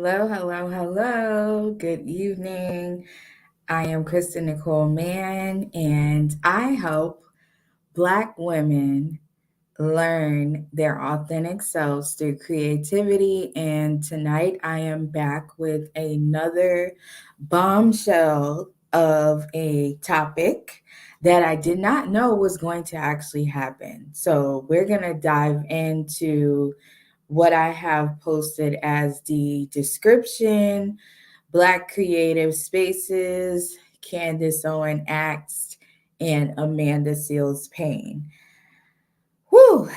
Hello, hello, hello. Good evening. I am Kristen Nicole Mann, and I help Black women learn their authentic selves through creativity. And tonight I am back with another bombshell of a topic that I did not know was going to actually happen. So we're going to dive into what I have posted as the description, Black Creative Spaces, Candace Owens Asked, and Amanda Seals Payne. Whew.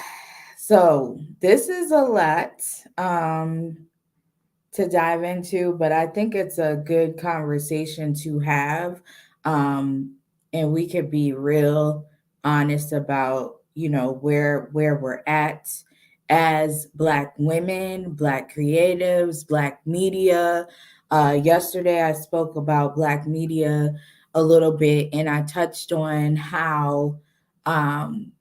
So this is a lot to dive into, but I think it's a good conversation to have. And we could be real honest about, where we're at as Black women, Black creatives, Black media. Yesterday I spoke about Black media a little bit, and I touched on how um,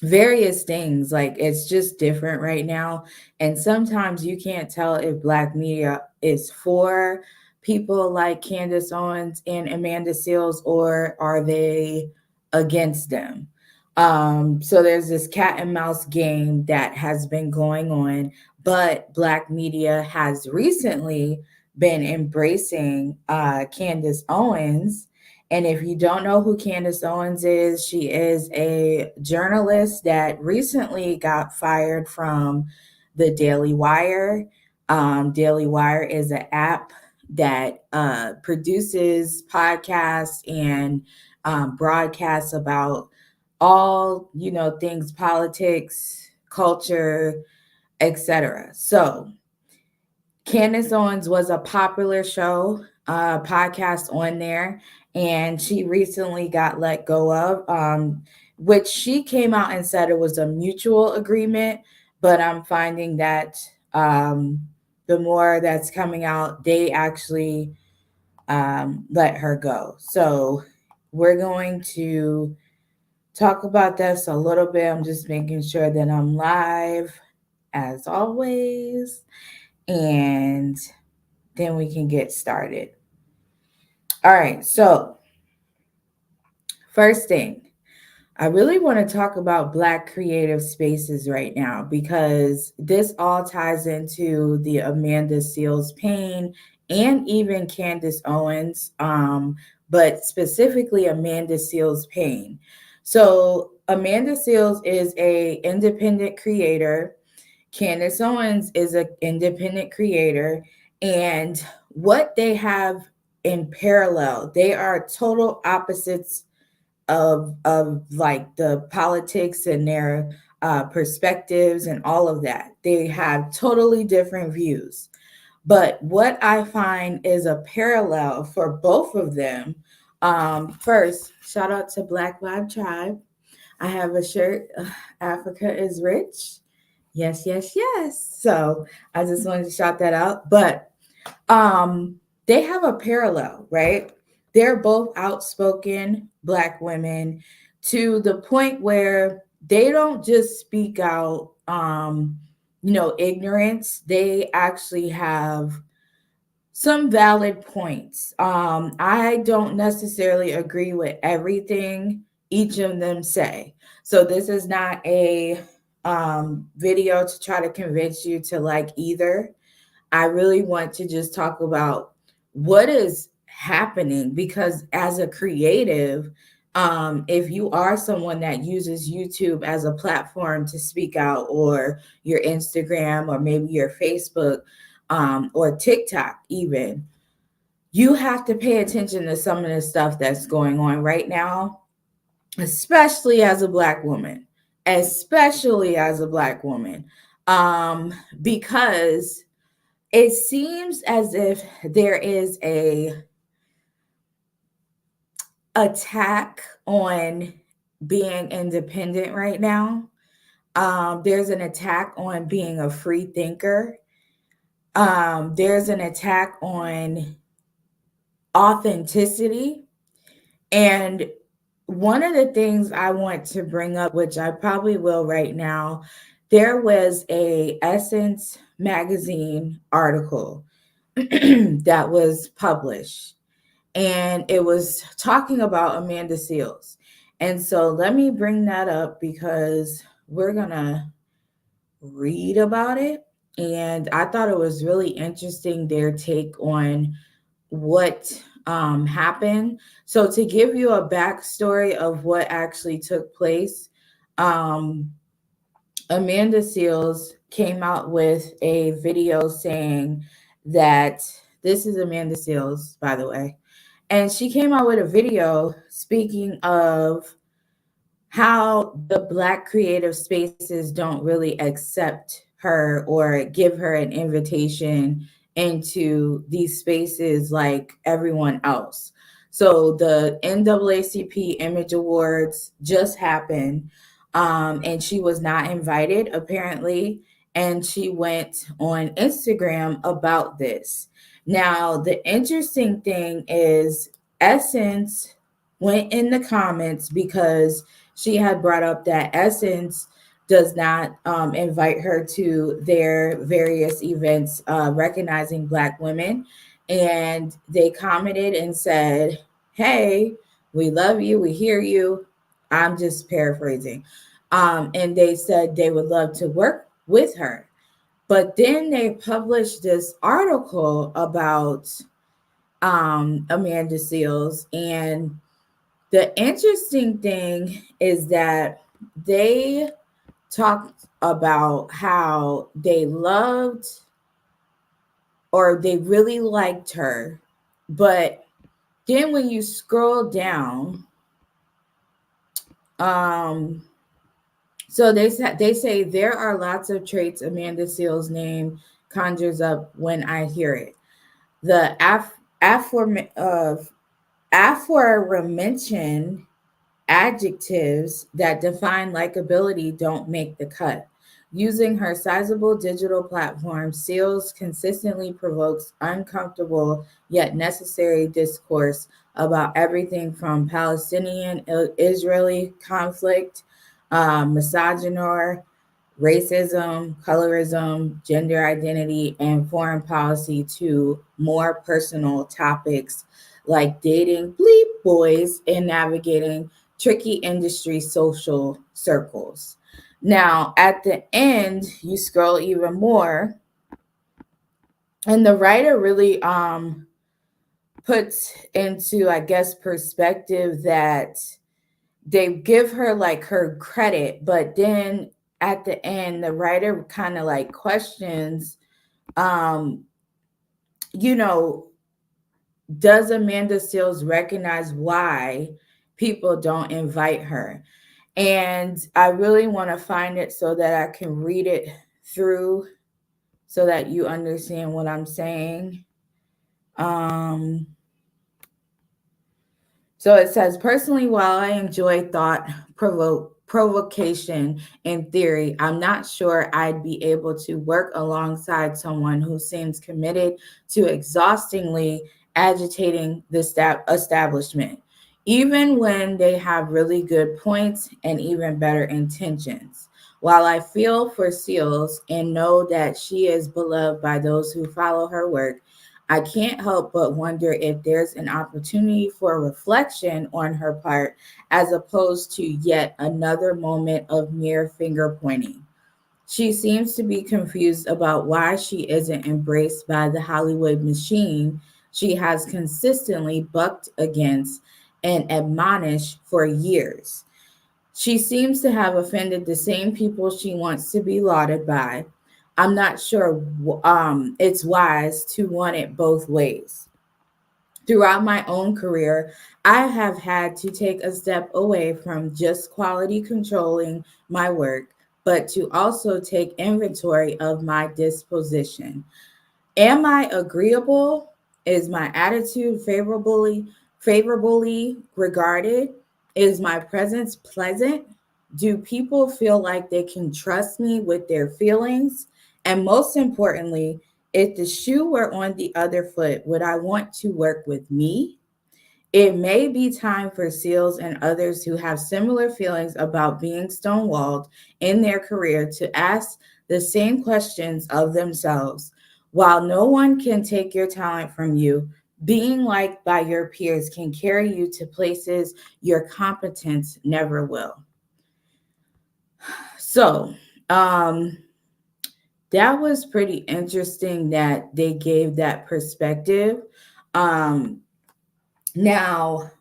various things, like it's just different right now, and sometimes you can't tell if Black media is for people like Candace Owens and Amanda Seals, or are they against them. So there's this cat and mouse game that has been going on, but Black media has recently been embracing Candace Owens. And if you don't know who Candace Owens is, she is a journalist that recently got fired from the Daily Wire. Daily Wire is an app that produces podcasts and broadcasts about all, things politics, culture, etc. So Candace Owens was a popular show, podcast on there, and she recently got let go of, which she came out and said it was a mutual agreement. But I'm finding that the more that's coming out, they actually let her go. So we're going to talk about this a little bit. I'm just making sure that I'm live as always. And then we can get started. All right, so first thing, I really want to talk about Black creative spaces right now, because this all ties into the Amanda Seals Payne and even Candace Owens, but specifically Amanda Seals Payne. So Amanda Seals is a independent creator. Candace Owens is an independent creator, and what they have in parallel, they are total opposites of like the politics and their perspectives and all of that. They have totally different views. But what I find is a parallel for both of them. First, shout out to Black Vibe Tribe. I have a shirt, Africa is Rich. Yes, yes, yes. So I just wanted to shout that out. But they have a parallel, right? They're both outspoken Black women, to the point where they don't just speak out ignorance. They actually have some valid points. I don't necessarily agree with everything each of them say. So this is not a video to try to convince you to like either. I really want to just talk about what is happening, because as a creative, if you are someone that uses YouTube as a platform to speak out, or your Instagram, or maybe your Facebook, or TikTok, even, you have to pay attention to some of the stuff that's going on right now, especially as a Black woman, especially as a Black woman, because it seems as if there is a attack on being independent right now. There's an attack on being a free thinker. There's an attack on authenticity. And one of the things I want to bring up, which I probably will right now, There was a Essence magazine article that was published, and it was talking about Amanda Seals. And so let me bring that up because we're going to read about it. And I thought it was really interesting their take on what happened. So, to give you a backstory of what actually took place, um, Amanda Seals came out with a video saying that this is Amanda Seals, by the way. And she came out with a video speaking of how the Black creative spaces don't really accept her or give her an invitation into these spaces like everyone else. So the NAACP Image Awards just happened, and she was not invited apparently, and she went on Instagram about this. Now, the interesting thing is Essence went in the comments because she had brought up that Essence does not invite her to their various events recognizing Black women. And they commented and said, "Hey, we love you, we hear you." I'm just paraphrasing. And they said they would love to work with her. But then they published this article about Amanda Seals, and the interesting thing is that they talked about how they loved or they really liked her. But then when you scroll down, um, so they say there are lots of traits Amanda Seals' name conjures up when I hear it. The aforementioned adjectives that define likability don't make the cut. Using her sizable digital platform, Seals consistently provokes uncomfortable yet necessary discourse about everything from Palestinian Israeli conflict, misogyny, racism, colorism, gender identity, and foreign policy to more personal topics like dating bleep boys and navigating tricky industry social circles. Now, at the end, you scroll even more, and the writer really puts into, I guess, perspective that they give her like her credit, but then at the end, the writer kind of like questions, um, you know, does Amanda Seals recognize why people don't invite her? And I really want to find it so that I can read it through so that you understand what I'm saying. Um, So it says, personally, while I enjoy thought provocation in theory, I'm not sure I'd be able to work alongside someone who seems committed to exhaustingly agitating the establishment, even when they have really good points and even better intentions. While I feel for Seals and know that she is beloved by those who follow her work, I can't help but wonder if there's an opportunity for reflection on her part as opposed to yet another moment of mere finger pointing. She seems to be confused about why she isn't embraced by the Hollywood machine she has consistently bucked against and admonished for years. She seems to have offended the same people she wants to be lauded by. I'm not sure it's wise to want it both ways. Throughout my own career, I have had to take a step away from just quality controlling my work, but to also take inventory of my disposition. Am I agreeable? Is my attitude favorably regarded? Is my presence pleasant? Do people feel like they can trust me with their feelings? And most importantly, if the shoe were on the other foot, would I want to work with me? It may be time for SEALs and others who have similar feelings about being stonewalled in their career to ask the same questions of themselves. While no one can take your talent from you, being liked by your peers can carry you to places your competence never will. So, um, that was pretty interesting that they gave that perspective. Um, Now,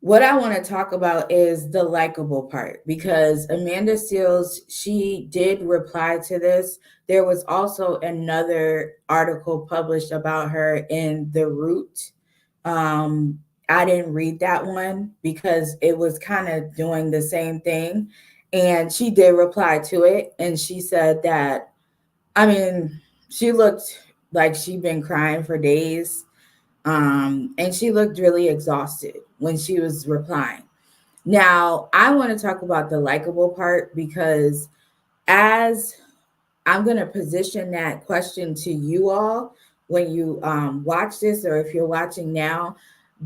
what I want to talk about is the likable part because Amanda Seales, she did reply to this. There was also another article published about her in The Root. Um, I didn't read that one because it was kind of doing the same thing. And she did reply to it. And she said that, I mean, she looked like she'd been crying for days, and she looked really exhausted when she was replying. Now, I want to talk about the likable part because as I'm going to position that question to you all when you watch this, or if you're watching now,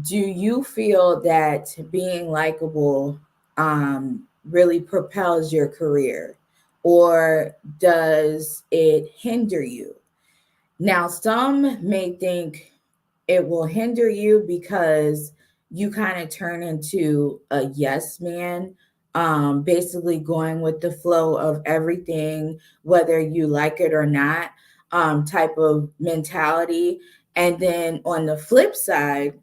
do you feel that being likable really propels your career, or does it hinder you? Now, some may think it will hinder you because you kind of turn into a yes man, basically going with the flow of everything, whether you like it or not, type of mentality. And then on the flip side,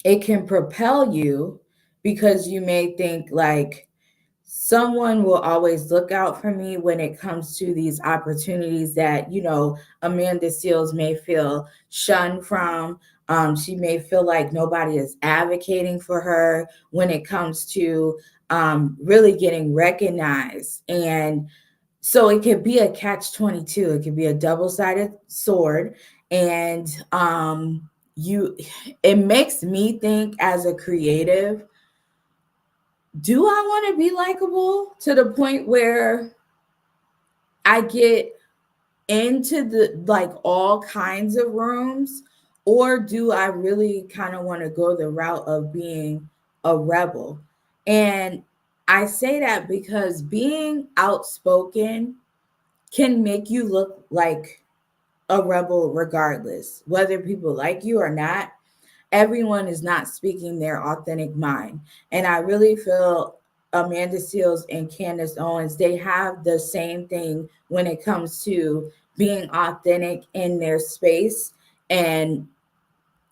it can propel you because you may think like, someone will always look out for me when it comes to these opportunities that, Amanda Seales may feel shunned from. She may feel like nobody is advocating for her when it comes to really getting recognized. And so it could be a catch 22, it could be a double sided sword. And it makes me think as a creative, do I want to be likable to the point where I get into the like all kinds of rooms, or do I really kind of want to go the route of being a rebel? And I say that because being outspoken can make you look like a rebel regardless, whether people like you or not. Everyone is not speaking their authentic mind. And I really feel Amanda Seales and Candace Owens, they have the same thing when it comes to being authentic in their space and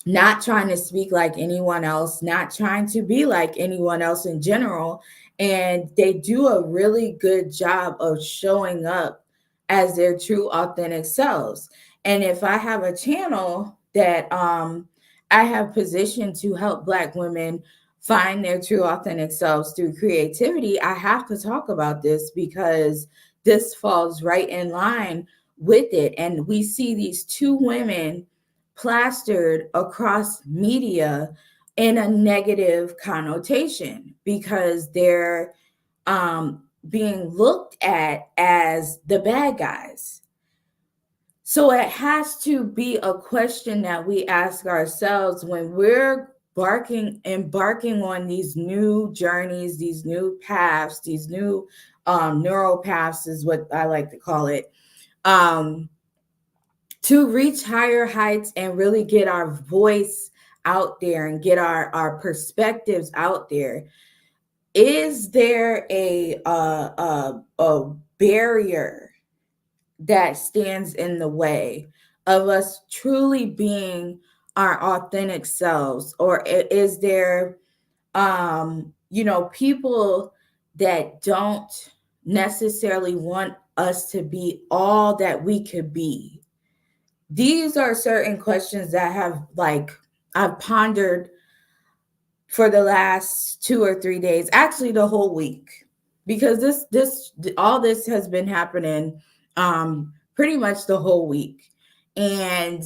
not trying to speak like anyone else, not trying to be like anyone else in general. And they do a really good job of showing up as their true authentic selves. And if I have a channel that I have positioned to help Black women find their true authentic selves through creativity, I have to talk about this because this falls right in line with it. And we see these two women plastered across media in a negative connotation because they're being looked at as the bad guys. So it has to be a question that we ask ourselves when we're embarking on these new journeys, these new paths, these new neural paths is what I like to call it. To reach higher heights and really get our voice out there and get our perspectives out there. Is there a barrier that stands in the way of us truly being our authentic selves, or is there people that don't necessarily want us to be all that we could be? These are certain questions that I've pondered for the last 2 or 3 days, actually the whole week, because this all this has been happening pretty much the whole week. And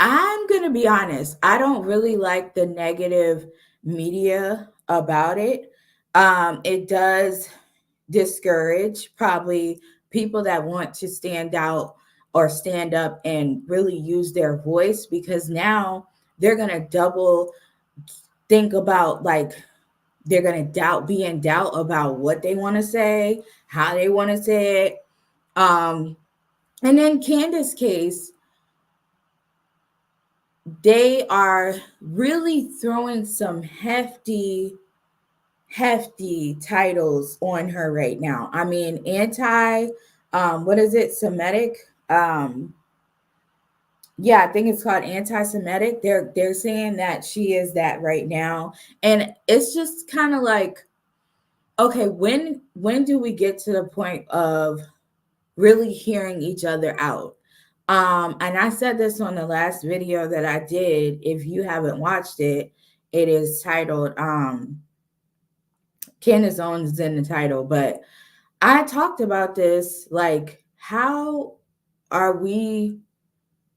I'm gonna be honest, I don't really like the negative media about it. It does discourage probably people that want to stand out or stand up and really use their voice, because now they're going to double think about, like, they're going to be in doubt about what they want to say, how they want to say it. And in Candace's case, they are really throwing some hefty titles on her right now. I mean, what is it, Semitic? Yeah, I think it's called anti-Semitic. They're saying that she is that right now. And it's just kind of like, okay, when do we get to the point of really hearing each other out? And I said this on the last video that I did. If you haven't watched it, it is titled Candace Owens is in the title, but I talked about this, like, how are we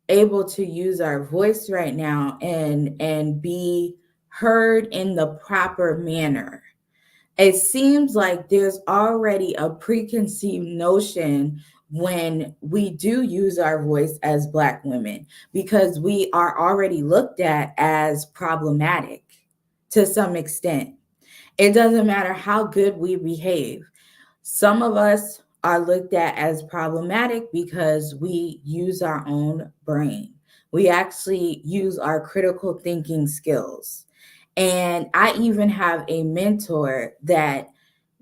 able to use our voice right now and be heard in the proper manner? It seems like there's already a preconceived notion when we do use our voice as Black women, because we are already looked at as problematic to some extent. It doesn't matter how good we behave. Some of us are looked at as problematic because we use our own brain. We actually use our critical thinking skills. And I even have a mentor that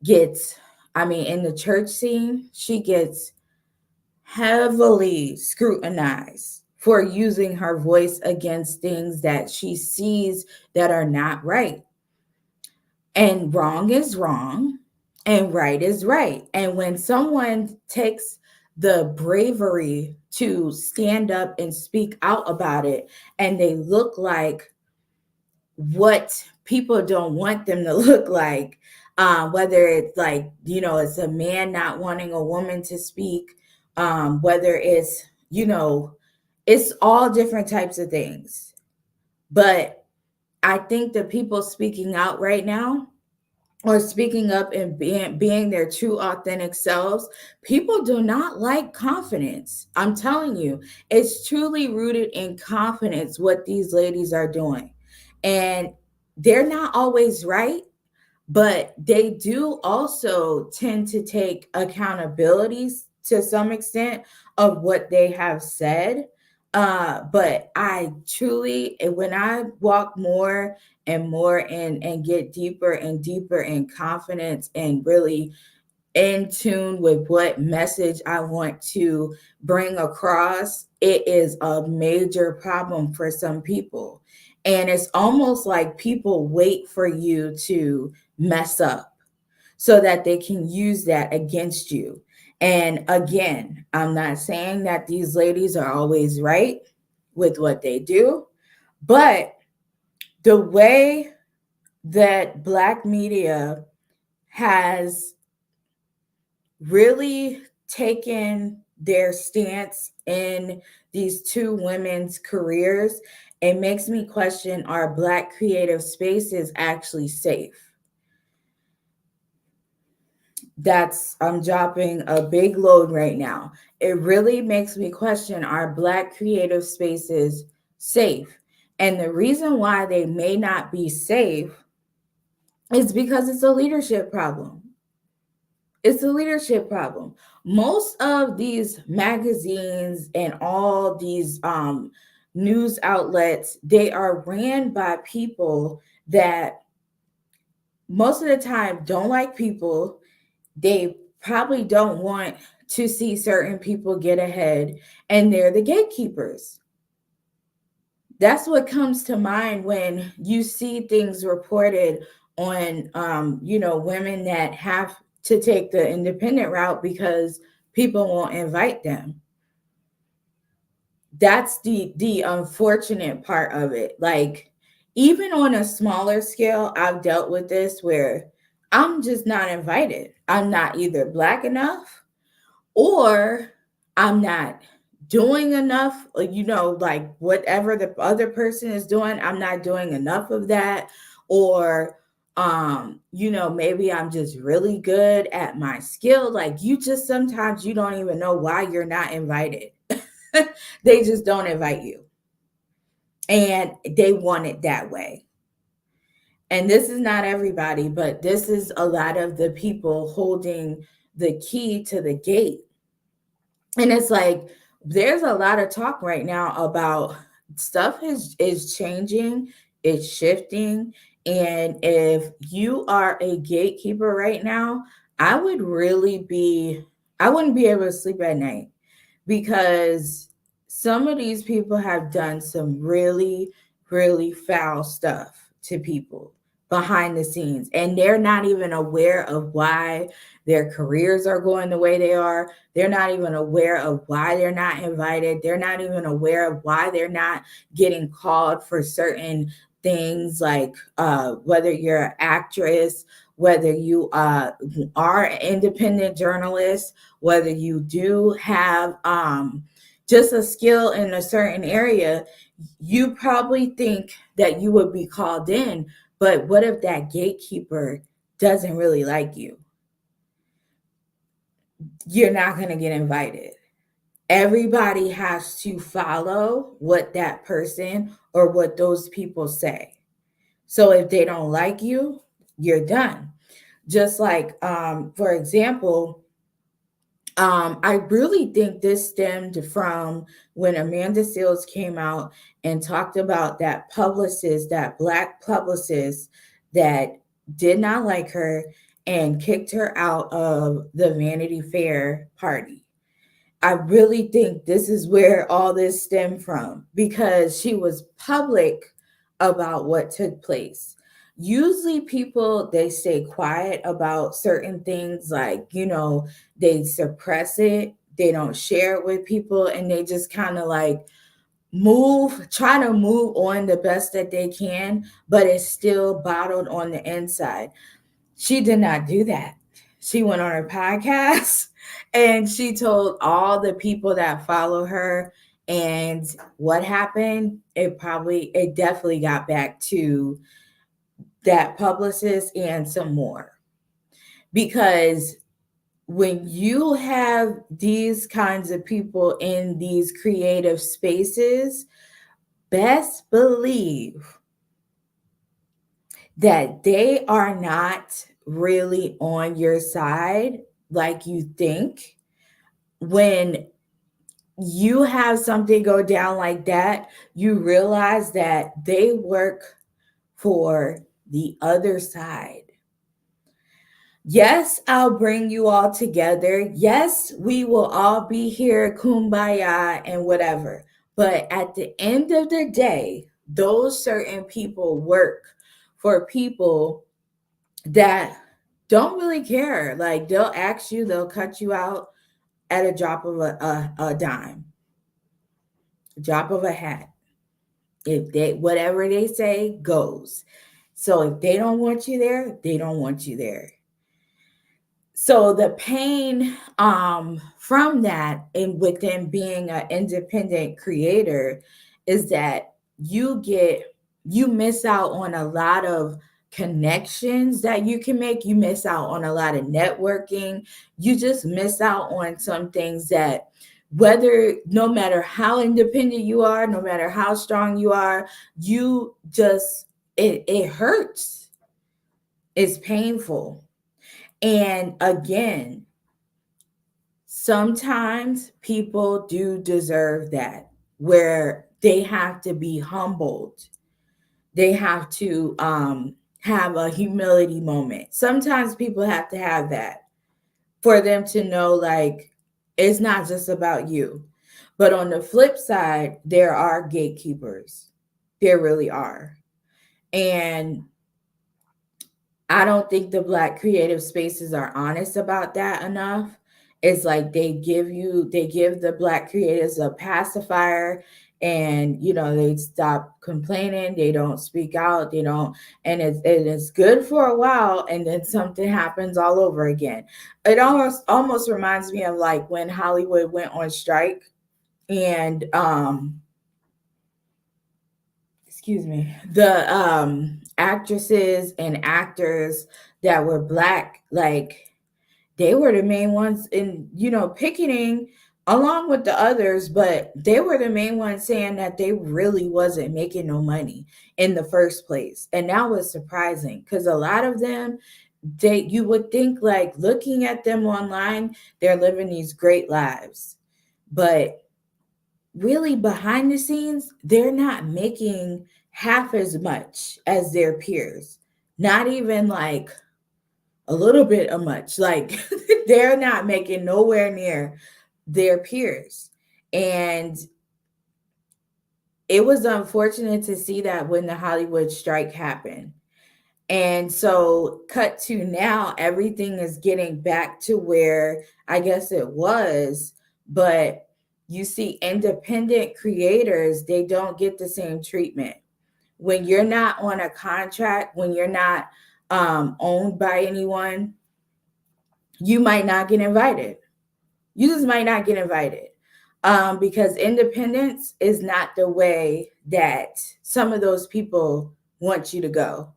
gets, I mean, in the church scene, she gets heavily scrutinized for using her voice against things that she sees that are not right. And wrong is wrong and right is right. And when someone takes the bravery to stand up and speak out about it, and they look like what people don't want them to look like, whether it's like, it's a man not wanting a woman to speak, whether it's all different types of things. But I think the people speaking out right now, or speaking up and being their true authentic selves, people do not like confidence. I'm telling you, it's truly rooted in confidence what these ladies are doing. And they're not always right, but they do also tend to take accountabilities to some extent of what they have said. But I truly, when I walk more and more and get deeper and deeper in confidence and really in tune with what message I want to bring across, it is a major problem for some people. And it's almost like people wait for you to mess up so that they can use that against you. And again, I'm not saying that these ladies are always right with what they do, but the way that Black media has really taken their stance in these two women's careers, it makes me question, are Black creative spaces actually safe? I'm dropping a big load right now. It really makes me question, are Black creative spaces safe? And the reason why they may not be safe is because it's a leadership problem. It's a leadership problem. Most of these magazines and all these news outlets, they are ran by people that most of the time don't like people. They probably don't want to see certain people get ahead, and they're the gatekeepers. That's what comes to mind when you see things reported on women that have to take the independent route because people won't invite them. That's the unfortunate part of it. Like, even on a smaller scale, I've dealt with this where I'm just not invited. I'm not either Black enough, or I'm not doing enough, like whatever the other person is doing, I'm not doing enough of that. Or maybe I'm just really good at my skill. Like, you just, sometimes you don't even know why you're not invited. They just don't invite you. and they want it that way. And this is not everybody, but this is a lot of the people holding the key to the gate. And it's like there's a lot of talk right now about stuff is changing, it's shifting. And if you are a gatekeeper right now, I would really be I wouldn't be able to sleep at night, because some of these people have done some really, really foul stuff to people behind the scenes, and they're not even aware of why their careers are going the way they are. They're not even aware of why they're not invited. They're not even aware of why they're not getting called for certain things, like whether you're an actress, whether you are an independent journalist, whether you do have just a skill in a certain area. You probably think that you would be called in, but what if that gatekeeper doesn't really like you? You're not going to get invited. Everybody has to follow what that person or what those people say. So if they don't like you, you're done. Just like, for example, I really think this stemmed from when Amanda Seales came out and talked about that publicist, that Black publicist that did not like her and kicked her out of the Vanity Fair party. I really think this is where all this stemmed from, because she was public about what took place. Usually people, they stay quiet about certain things, like, they suppress it, they don't share it with people, and they just kind of like try to move on the best that they can, but it's still bottled on the inside. She did not do that. She went on her podcast and she told all the people that follow her. And what happened? It definitely got back to that publicist and some more. Because when you have these kinds of people in these creative spaces, best believe that they are not really on your side like you think. When you have something go down like that, you realize that they work for the other side. Yes, I'll bring you all together. Yes, we will all be here, kumbaya and whatever. But at the end of the day, those certain people work for people that don't really care. Like, they'll ask you, they'll cut you out at a drop of a dime, a drop of a hat. If they, whatever they say goes. So if they don't want you there, they don't want you there. So the pain from that, and with them being an independent creator, is that you miss out on a lot of connections that you can make. You miss out on a lot of networking. You just miss out on some things that, whether, no matter how independent you are, no matter how strong you are, you just, it hurts. It's painful. And again, sometimes people do deserve that, where they have to be humbled. They have to have a humility moment. Sometimes people have to have that for them to know, like, it's not just about you. But on the flip side, there are gatekeepers. There really are. And I don't think the Black creative spaces are honest about that enough. It's like they give the Black creatives a pacifier, and they stop complaining, they don't speak out, they don't, and it's good for a while, and then something happens all over again. It almost reminds me of like when Hollywood went on strike, and excuse me, the actresses and actors that were Black, like, they were the main ones in picketing along with the others, but they were the main ones saying that they really wasn't making no money in the first place. And that was surprising because a lot of them, they you would think like looking at them online, they're living these great lives. But really behind the scenes, they're not making half as much as their peers. Not even like a little bit of much. Like they're not making nowhere near their peers. And it was unfortunate to see that when the Hollywood strike happened. And so, cut to now, everything is getting back to where I guess it was. But you see, independent creators, they don't get the same treatment. When you're not on a contract, when you're not owned by anyone, you might not get invited. You just might not get invited because independence is not the way that some of those people want you to go.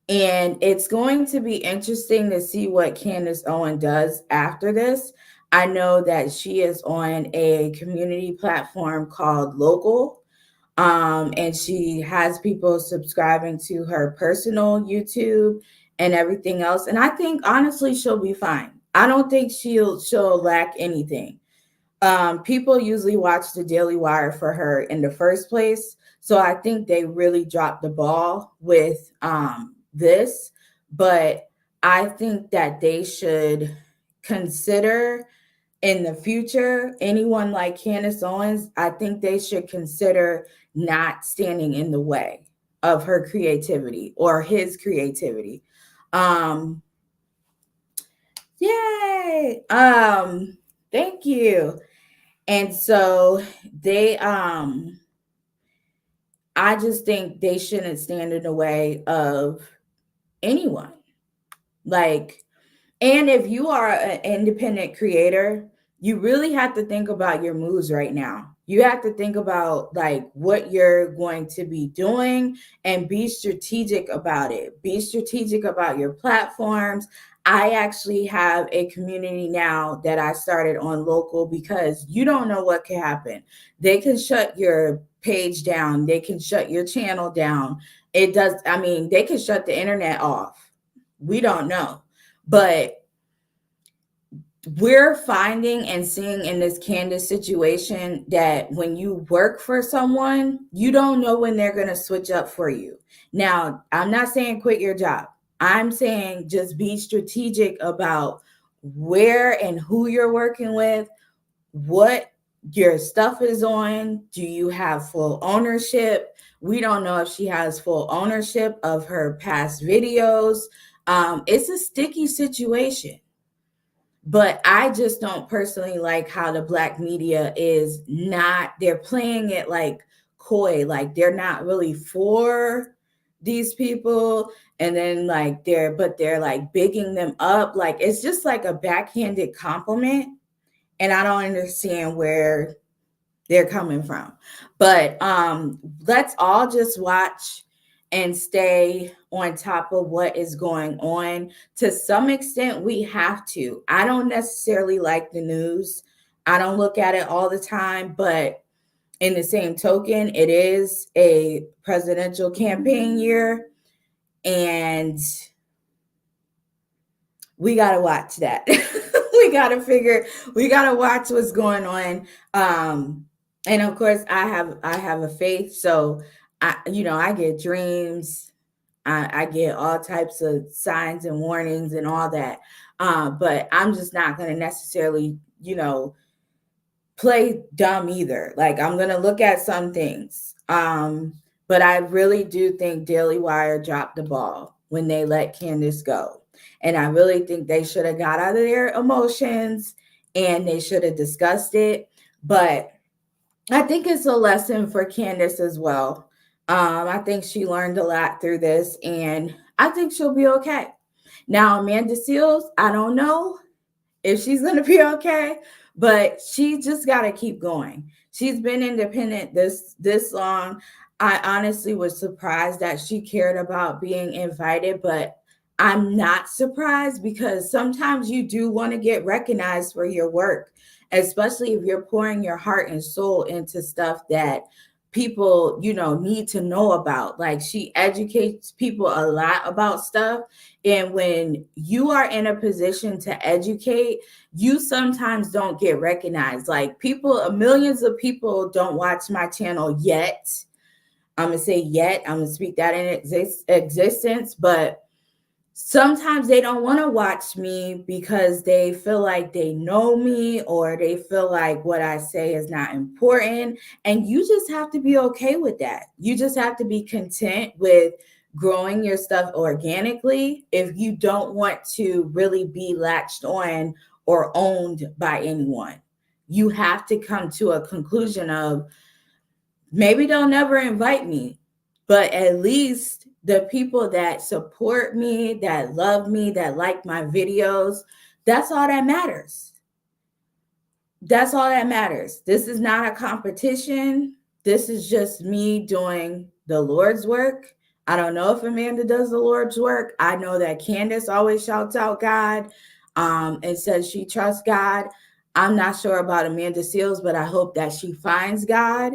And it's going to be interesting to see what Candace Owens does after this. I know that she is on a community platform called Local, and she has people subscribing to her personal YouTube and everything else. And I think honestly she'll be fine. I don't think she'll lack anything. People usually watch the Daily Wire for her in the first place. So I think they really dropped the ball with this. But I think that they should consider in the future, anyone like Candace Owens, I think they should consider not standing in the way of her creativity or his creativity. Um, Yay! Thank you. And so they I just think they shouldn't stand in the way of anyone. Like, and if you are an independent creator, you really have to think about your moves right now. You have to think about like what you're going to be doing and be strategic about it. Be strategic about your platforms. I actually have a community now that I started on Local because you don't know what can happen. They can shut your page down, they can shut your channel down. It does, I mean, they can shut the internet off. We don't know. But we're finding and seeing in this Candace situation that when you work for someone, you don't know when they're going to switch up for you. Now, I'm not saying quit your job. I'm saying just be strategic about where and who you're working with, what your stuff is on. Do you have full ownership? We don't know if she has full ownership of her past videos. It's a sticky situation. But I just don't personally like how the black media is not, they're playing it like coy, like they're not really for these people. And then like they're like bigging them up. Like it's just like a backhanded compliment. And I don't understand where they're coming from. But let's all just watch and stay on top of what is going on. To some extent, we have to. I don't necessarily like the news. I don't look at it all the time, but in the same token, it is a presidential campaign year, and we got to watch that. We got to watch what's going on. And of course I have a faith. So I get dreams. I get all types of signs and warnings and all that. But I'm just not going to necessarily, play dumb either. Like I'm going to look at some things. But I really do think Daily Wire dropped the ball when they let Candace go. And I really think they should have got out of their emotions and they should have discussed it. But I think it's a lesson for Candace as well. I think she learned a lot through this, and I think she'll be okay. Now, Amanda Seals, I don't know if she's going to be okay, but she just got to keep going. She's been independent this long. I honestly was surprised that she cared about being invited, but I'm not surprised because sometimes you do want to get recognized for your work. especially if you're pouring your heart and soul into stuff that people, need to know about. Like, she educates people a lot about stuff. And when you are in a position to educate, you sometimes don't get recognized. Like, millions of people don't watch my channel yet. I'm going to say yet. I'm going to speak that in existence. But sometimes they don't want to watch me because they feel like they know me, or they feel like what I say is not important. And you just have to be okay with that. You just have to be content with growing your stuff organically if you don't want to really be latched on or owned by anyone. You have to come to a conclusion of, maybe they'll never invite me, but at least the people that support me, that love me, that like my videos, that's all that matters. That's all that matters. This is not a competition. This is just me doing the Lord's work. I don't know if Amanda does the Lord's work. I know that Candace always shouts out God, and says she trusts God. I'm not sure about Amanda Seals, but I hope that she finds God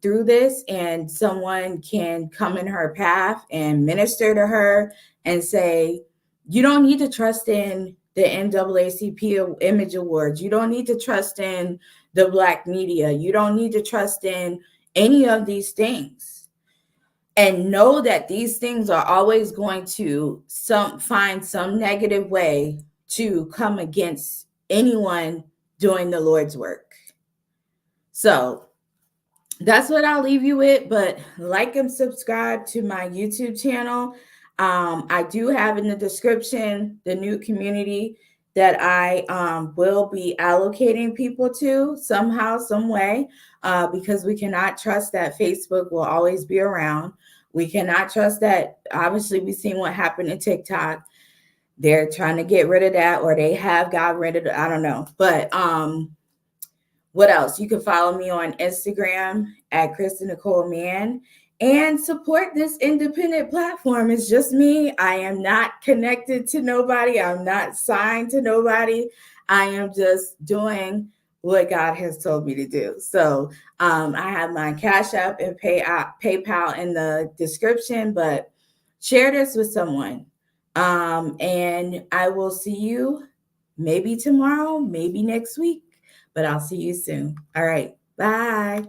through this, and someone can come in her path and minister to her and say, you don't need to trust in the NAACP Image Awards. You don't need to trust in the Black media. You don't need to trust in any of these things. And know that these things are always going to find some negative way to come against anyone doing the Lord's work. So that's what I'll leave you with. But like and subscribe to my YouTube channel. I do have in the description the new community that I will be allocating people to somehow, some way, because we cannot trust that Facebook will always be around. We cannot trust that. Obviously, we've seen what happened in TikTok. They're trying to get rid of that, or they have got rid of it. I don't know. But what else? You can follow me on Instagram at Kristen Nicole Mann and support this independent platform. It's just me. I am not connected to nobody. I'm not signed to nobody. I am just doing what God has told me to do. So I have my Cash App and PayPal in the description, but share this with someone. And I will see you maybe tomorrow, maybe next week, but I'll see you soon. All right. Bye.